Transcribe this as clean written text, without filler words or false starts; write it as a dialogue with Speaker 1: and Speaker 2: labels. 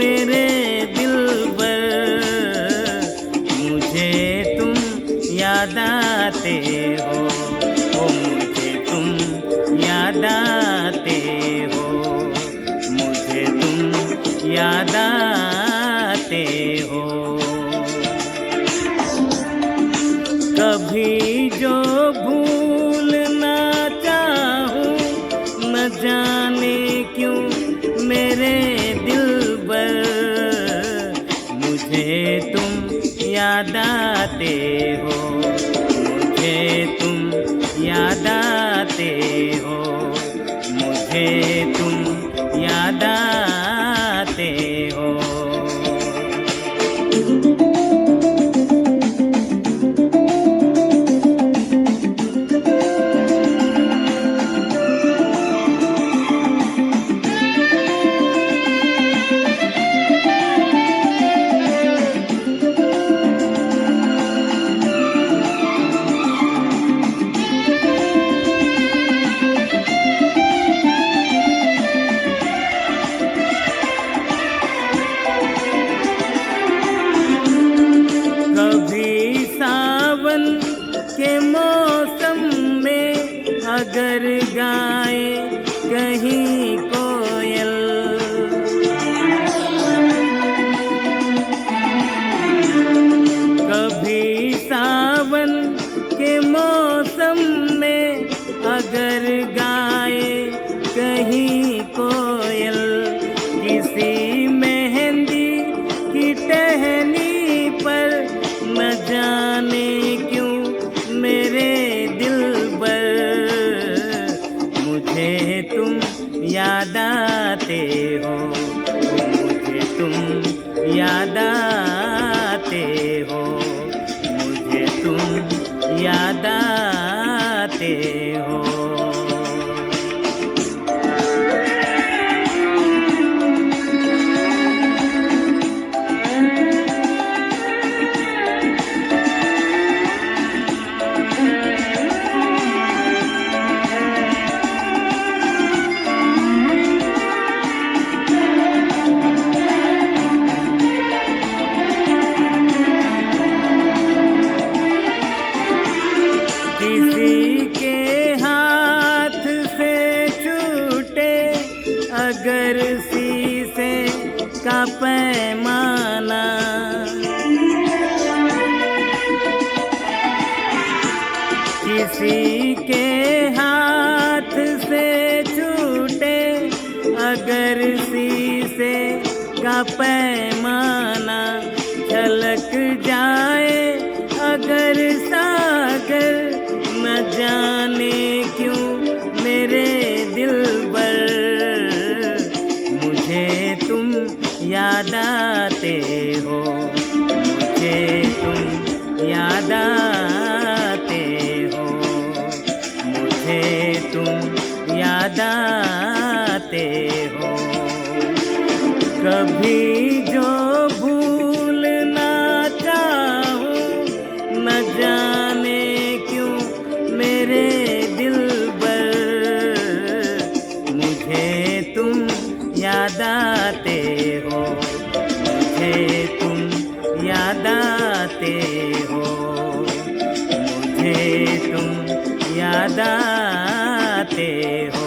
Speaker 1: मेरे दिलबर, मुझे तुम याद आते हो, ओ मुझे तुम याद आते हो, मुझे तुम याद आते हो। कभी जो भूलना चाहूं, न जाने क्यों मेरे दिलबर, मुझे तुम याद आते हो, मुझे तुम याद आते हो, मुझे तुम याद आते हो। कभी सावन के मौसम में अगर गाए कहीं कोयल, कभी सावन के मौसम में अगर गाए कहीं कोयल, किसी मेहंदी की टहनी पर न जाने क्यों मेरे दिलबर, मुझे तुम याद आते हो, मुझे तुम याद आते हो, मुझे तुम याद आते हो। किसी के हाथ से छूटे अगर शीशे का पैमाना, किसी के हाथ से छूटे अगर शीशे का पैमाना, छलक जाए अगर सागर, न जाने क्यों मेरे दिलबर, मुझे तुम याद आते हो, मुझे तुम याद आते हो, मुझे तुम याद आते हो। कभी जो भूलना चाहूं, न जाने क्यों मेरे दिलबर, मुझे तुम याद आते हो, मुझे तुम याद आते हो, मुझे तुम याद आते हो।